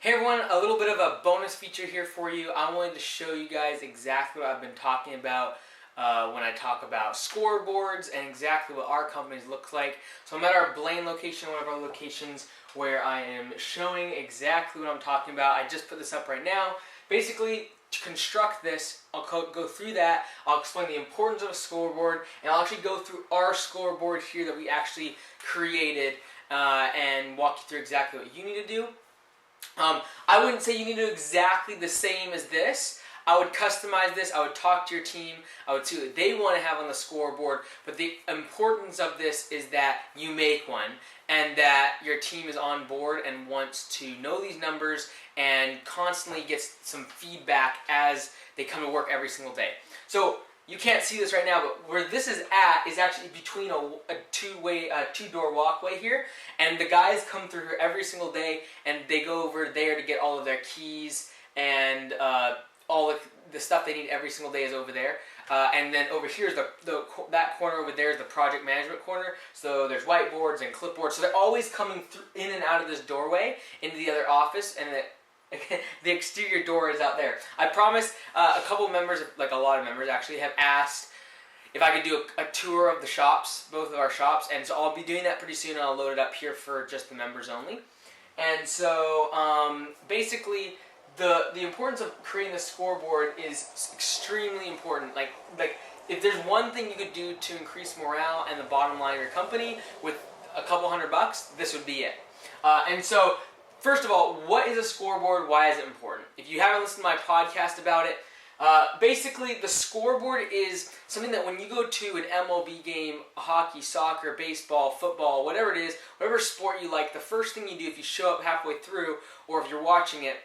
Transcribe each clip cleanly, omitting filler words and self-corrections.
Hey everyone, a little bit of a bonus feature here for you. I wanted to show you guys exactly what I've been talking about when I talk about scoreboards and exactly what our companies look like. So I'm at our Blaine location, one of our locations, where I am showing exactly what I'm talking about. I just put this up right now. Basically, to construct this, I'll go through that. I'll explain the importance of a scoreboard, and I'll actually go through our scoreboard here that we actually created and walk you through exactly what you need to do. I wouldn't say you need to do exactly the same as this. I would customize this. I would talk to your team. I would see what they want to have on the scoreboard. But the importance of this is that you make one and that your team is on board and wants to know these numbers and constantly gets some feedback as they come to work every single day. So you can't see this right now, but where this is at is actually between a two-door walkway here, and the guys come through here every single day, and they go over there to get all of their keys, and all the stuff they need every single day is over there. And then over here is that corner over there is the project management corner. So there's whiteboards and clipboards. So they're always coming in and out of this doorway into the other office, and the exterior door is out there. I promise a couple members, like a lot of members actually, have asked if I could do a tour of the shops, both of our shops, and so I'll be doing that pretty soon, and I'll load it up here for just the members only. And so basically the importance of creating the scoreboard is extremely important. Like if there's one thing you could do to increase morale and the bottom line of your company with a couple $100, this would be it. And so first of all, what is a scoreboard? Why is it important? If you haven't listened to my podcast about it, basically the scoreboard is something that when you go to an MLB game, hockey, soccer, baseball, football, whatever it is, whatever sport you like, the first thing you do if you show up halfway through or if you're watching it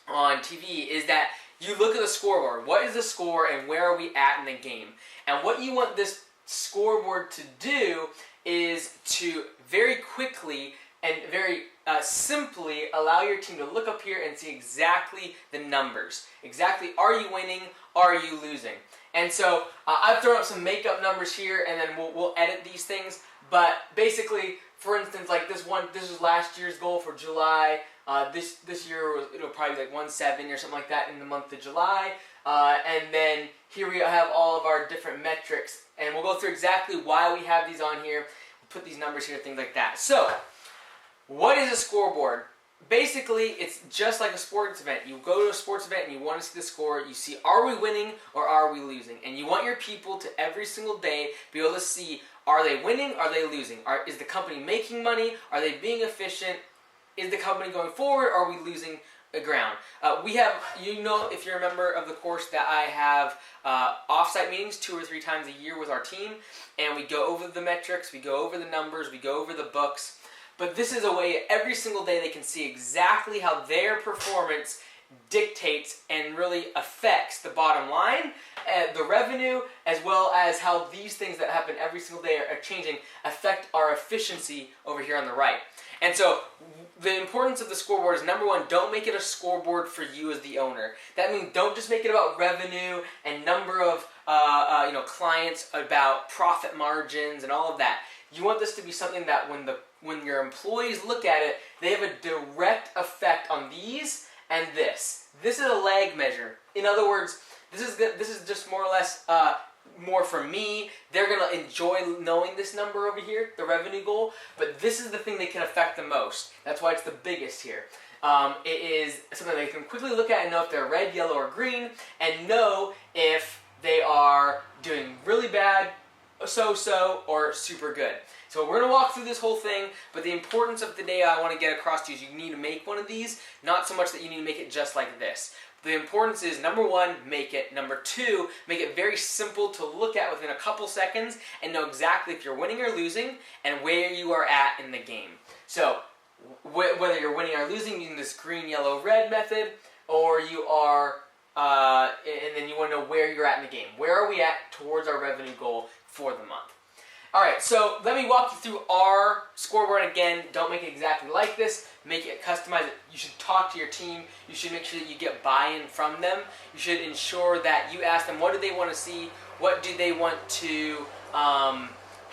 on TV is that you look at the scoreboard. What is the score and where are we at in the game? And what you want this scoreboard to do is to very quickly and very simply allow your team to look up here and see exactly the numbers. Exactly, are you winning? Are you losing? And so I've thrown up some makeup numbers here, and then we'll edit these things. But basically, for instance, like this was last year's goal for July. This year it'll probably be like 170 or something like that in the month of July. And then here we have all of our different metrics, and we'll go through exactly why we have these on here. We'll put these numbers here, things like that. So, what is a scoreboard? Basically, it's just like a sports event. You go to a sports event and you want to see the score. You see, are we winning or are we losing? And you want your people to every single day be able to see, are they winning? Are they losing? Is the company making money? Are they being efficient? Is the company going forward? Or are we losing ground? We have, if you're a member of the course, that I have off-site meetings 2 or 3 times a year with our team, and we go over the metrics, we go over the numbers, we go over the books. But this is a way every single day they can see exactly how their performance dictates and really affects the bottom line, the revenue, as well as how these things that happen every single day are changing affect our efficiency over here on the right. And so the importance of the scoreboard is, number one, don't make it a scoreboard for you as the owner. That means don't just make it about revenue and number of clients, about profit margins and all of that. You want this to be something that when your employees look at it, they have a direct effect on these and this. This is a lag measure. In other words, this is just more or less more for me. They're going to enjoy knowing this number over here, the revenue goal, but this is the thing they can affect the most. That's why it's the biggest here. It is something they can quickly look at and know if they're red, yellow, or green, and know if they are doing really bad, so-so, or super good. So we're going to walk through this whole thing, but the importance of the day I want to get across to you is you need to make one of these, not so much that you need to make it just like this. The importance is, number one, make it. Number two, make it very simple to look at within a couple seconds and know exactly if you're winning or losing and where you are at in the game. So whether you're winning or losing using this green, yellow, red method, or you are, and then you want to know where you're at in the game. Where are we at towards our revenue goal for the month? Alright, so let me walk you through our scoreboard again. Don't make it exactly like this. Make it, customize it. You should talk to your team. You should make sure that you get buy-in from them. You should ensure that you ask them what do they want to see, what do they want to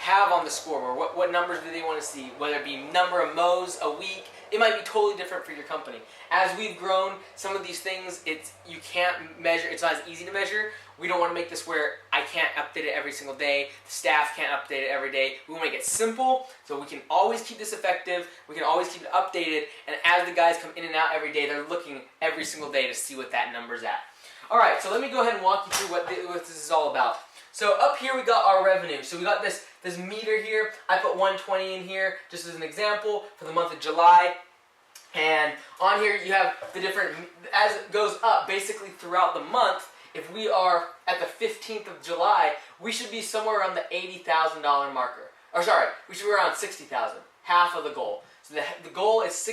have on the scoreboard. What numbers do they want to see? Whether it be number of mows a week, it might be totally different for your company. As we've grown, some of these things, you can't measure, it's not as easy to measure. We don't want to make this where I can't update it every single day, the staff can't update it every day. We want to make it simple so we can always keep this effective, we can always keep it updated, and as the guys come in and out every day, they're looking every single day to see what that number's at. Alright, so let me go ahead and walk you through what this is all about. So up here we got our revenue. So we got this meter here. I put 120 in here just as an example for the month of July. And on here you have the different, as it goes up basically throughout the month, if we are at the 15th of July, we should be somewhere around the $80,000 marker. Or sorry, we should be around 60,000, half of the goal. So the goal is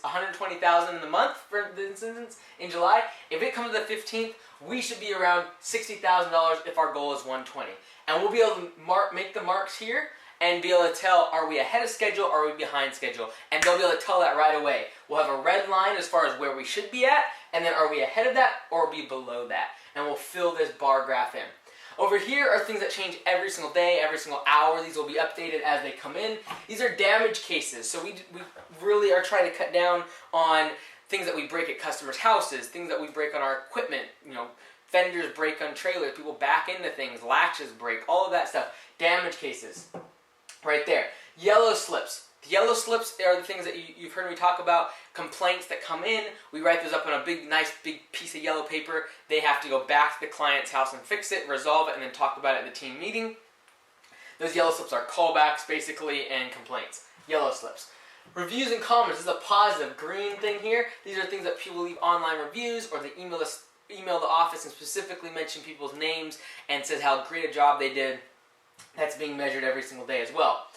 120,000 in the month, for instance, in July. If it comes to the 15th, we should be around $60,000 if our goal is 120. And we'll be able to make the marks here and be able to tell, are we ahead of schedule or are we behind schedule? And they'll be able to tell that right away. We'll have a red line as far as where we should be at, and then are we ahead of that or are we below that? And we'll fill this bar graph in. Over here are things that change every single day, every single hour. These will be updated as they come in. These are damage cases, so we really are trying to cut down on things that we break at customers' houses, things that we break on our equipment, fenders break on trailers, people back into things, latches break, all of that stuff. Damage cases, right there. Yellow slips. The yellow slips are the things that you've heard me talk about, complaints that come in. We write those up on a nice big piece of yellow paper. They have to go back to the client's house and fix it, resolve it, and then talk about it at the team meeting. Those yellow slips are callbacks, basically, and complaints. Yellow slips. Reviews and comments. This is a positive green thing here. These are things that people leave online reviews, or they email the office and specifically mention people's names and says how great a job they did. That's being measured every single day as well.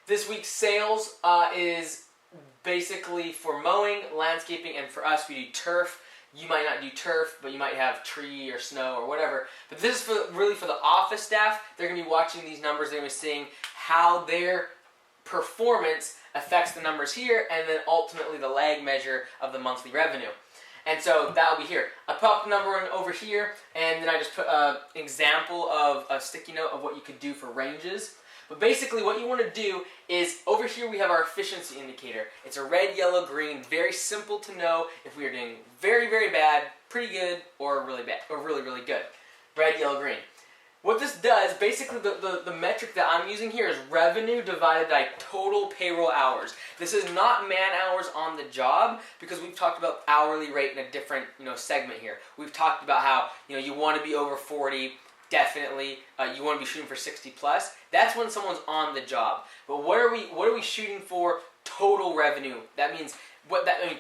This week's sales is basically for mowing, landscaping, and for us we do turf. You might not do turf, but you might have tree or snow or whatever. But this is really for the office staff. They're going to be watching these numbers. They're going to be seeing how their performance affects the numbers here, and then ultimately the lag measure of the monthly revenue. And so that'll be here. I put the number in over here, and then I just put an example of a sticky note of what you could do for ranges. But basically what you want to do is, over here we have our efficiency indicator. It's a red, yellow, green, very simple to know if we are doing very, very bad, pretty good, or really bad, or really, really good. Red, yellow, green. What this does, basically the metric that I'm using here is revenue divided by total payroll hours. This is not man hours on the job, because we've talked about hourly rate in a different segment here. We've talked about how you want to be over 40, definitely. You want to be shooting for 60 plus. That's when someone's on the job. But what are we shooting for? Total revenue. That means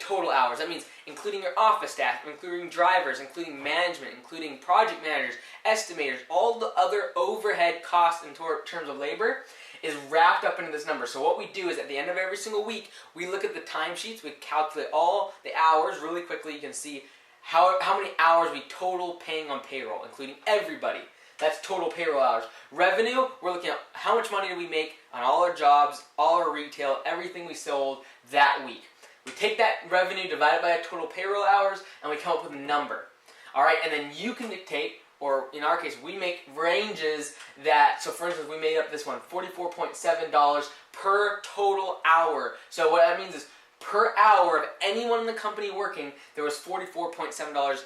total hours. That means including your office staff, including drivers, including management, including project managers, estimators, all the other overhead costs in terms of labor is wrapped up into this number. So what we do is at the end of every single week, we look at the timesheets, we calculate all the hours really quickly. You can see how many hours we total paying on payroll, including everybody. That's total payroll hours. Revenue, we're looking at how much money do we make on all our jobs, all our retail, everything we sold that week. We take that revenue divided by our total payroll hours, and we come up with a number. All right, and then you can dictate, or in our case, we make ranges that, so for instance, we made up this one, $44.7 per total hour. So what that means is per hour of anyone in the company working, there was $44.7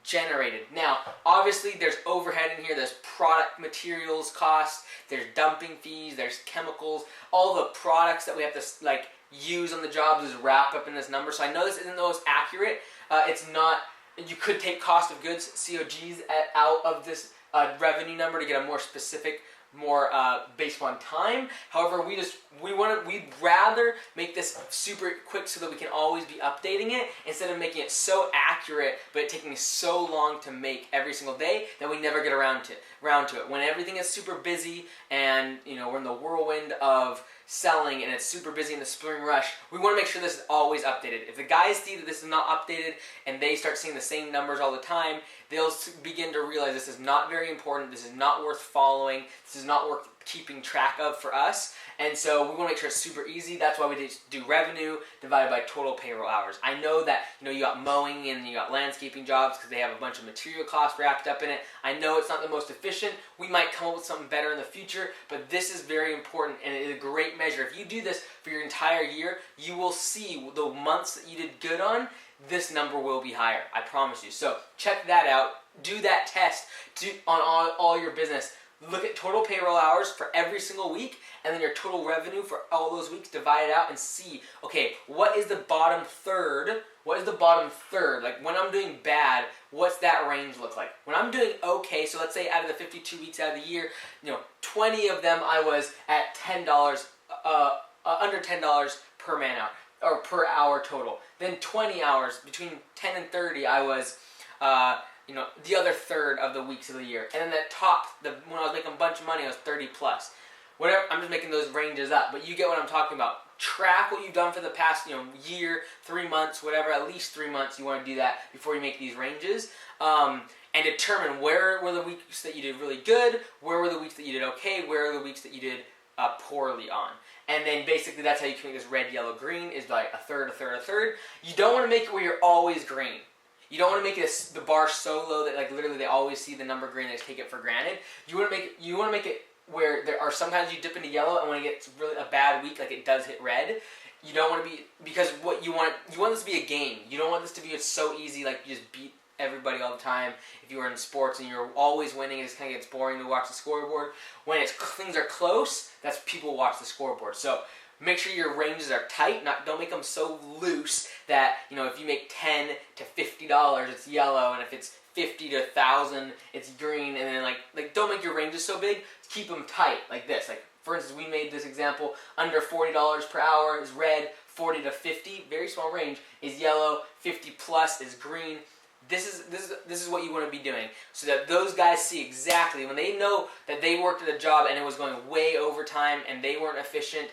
generated. Now, obviously, there's overhead in here, there's product materials costs, there's dumping fees, there's chemicals, all the products that we have to use on the jobs is wrapped up in this number. So I know this isn't the most accurate. It's not. You could take cost of goods, COGs, out of this revenue number to get a more specific, more based on time. However, we'd rather make this super quick so that we can always be updating it instead of making it so accurate but it taking so long to make every single day that we never get around to it. When everything is super busy and we're in the whirlwind of selling and it's super busy in the spring rush, we want to make sure this is always updated. If the guys see that this is not updated and they start seeing the same numbers all the time, they'll begin to realize this is not very important, this is not worth following, this is not worth keeping track of for us. And so we want to make sure it's super easy. That's why we do revenue divided by total payroll hours. I know that you got mowing and you got landscaping jobs because they have a bunch of material costs wrapped up in it. I know it's not the most efficient. We might come up with something better in the future, but this is very important and it is a great measure. If you do this for your entire year, you will see the months that you did good on, this number will be higher. I promise you. So check that out. Do that test on all your business. Look at total payroll hours for every single week and then your total revenue for all those weeks, divide it out and see, okay, what is the bottom third? What is the bottom third? Like when I'm doing bad, what's that range look like? When I'm doing okay, so let's say out of the 52 weeks out of the year, 20 of them I was at $10, under $10 per man hour, or per hour total. Then 20 hours, between 10 and 30, I was the other third of the weeks of the year. And then that top, when I was making a bunch of money, I was 30 plus. Whatever, I'm just making those ranges up, but you get what I'm talking about. Track what you've done for the past year, 3 months, whatever, at least 3 months. You want to do that before you make these ranges. And determine where were the weeks that you did really good, where were the weeks that you did okay, where are the weeks that you did poorly on. And then basically that's how you can make this red, yellow, green, is like a third, a third, a third. You don't want to make it where you're always green. You don't want to make the bar so low that like literally they always see the number green and they take it for granted. You want to make it where there are sometimes you dip into yellow, and when it gets really a bad week, like it does hit red, you don't want to be, because what you want this to be a game. You don't want this to be so easy, like you just beat everybody all the time. If you were in sports and you're always winning, it just kind of gets boring to watch the scoreboard. When things are close, that's people watch the scoreboard. So make sure your ranges are tight. Don't make them so loose that if you make $10 to $50, it's yellow, and if it's $50 to $1,000, it's green. And then like don't make your ranges so big. Keep them tight like this. Like for instance, we made this example: under $40 per hour is red, 40 to 50, very small range, is yellow, 50 plus is green. This is what you want to be doing, so that those guys see exactly when they know that they worked at a job and it was going way overtime and they weren't efficient.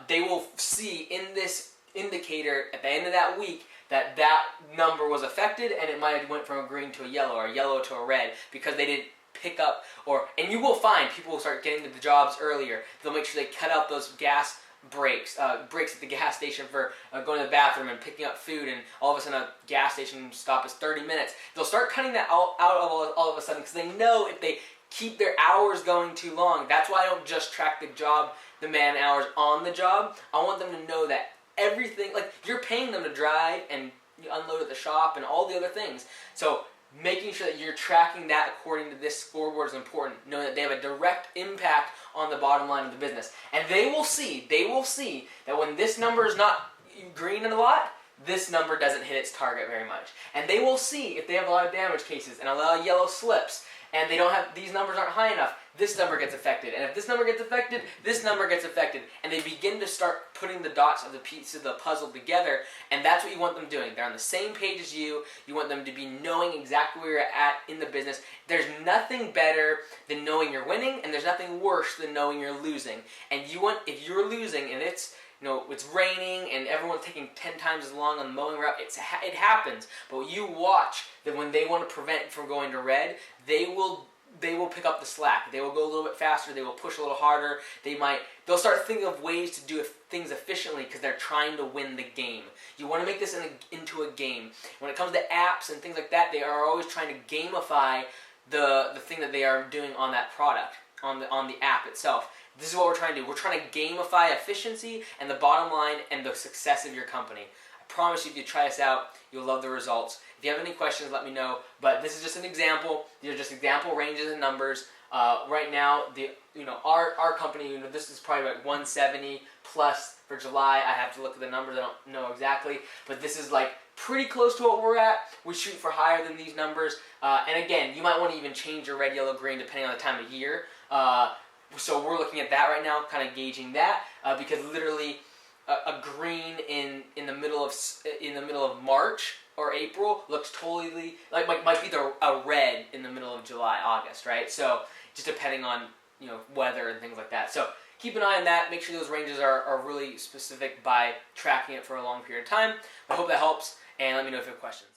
They will see in this indicator at the end of that week that number was affected, and it might have went from a green to a yellow or a yellow to a red because they didn't pick up, and you will find people will start getting to the jobs earlier. They'll make sure they cut out those gas breaks at the gas station for going to the bathroom and picking up food, and all of a sudden a gas station stop is 30 minutes. They'll start cutting that out all of a sudden because they know if they keep their hours going too long. That's why I don't just track the man hours on the job. I want them to know that everything, like you're paying them to drive and unload at the shop and all the other things. So making sure that you're tracking that according to this scoreboard is important, knowing that they have a direct impact on the bottom line of the business. And they will see that when this number is not green a lot, this number doesn't hit its target very much. And they will see if they have a lot of damage cases and a lot of yellow slips, and these numbers aren't high enough, this number gets affected. And if this number gets affected, this number gets affected. And they begin to start putting the dots of the pieces of the puzzle together, and that's what you want them doing. They're on the same page as you. You want them to be knowing exactly where you're at in the business. There's nothing better than knowing you're winning, and there's nothing worse than knowing you're losing. And if you're losing and it's raining and everyone's taking 10 times as long on the mowing route, it happens. But you watch that when they want to prevent it from going to red, they will pick up the slack. They will go a little bit faster. They will push a little harder. They'll start thinking of ways to do things efficiently because they're trying to win the game. You want to make this into a game. When it comes to apps and things like that, they are always trying to gamify the thing that they are doing on that product, on the app itself. This is what we're trying to do. We're trying to gamify efficiency and the bottom line and the success of your company. I promise you, if you try this out, you'll love the results. If you have any questions, let me know. But this is just an example. These are just example ranges and numbers. Right now, our company, this is probably like 170 plus for July. I have to look at the numbers. I don't know exactly, but this is like pretty close to what we're at. We shoot for higher than these numbers. And again, you might want to even change your red, yellow, green depending on the time of year. So we're looking at that right now, kind of gauging that, because literally a green in the middle of March or April looks totally like might be a red in the middle of July, August, right? So just depending on weather and things like that. So keep an eye on that. Make sure those ranges are really specific by tracking it for a long period of time. I hope that helps, and let me know if you have questions.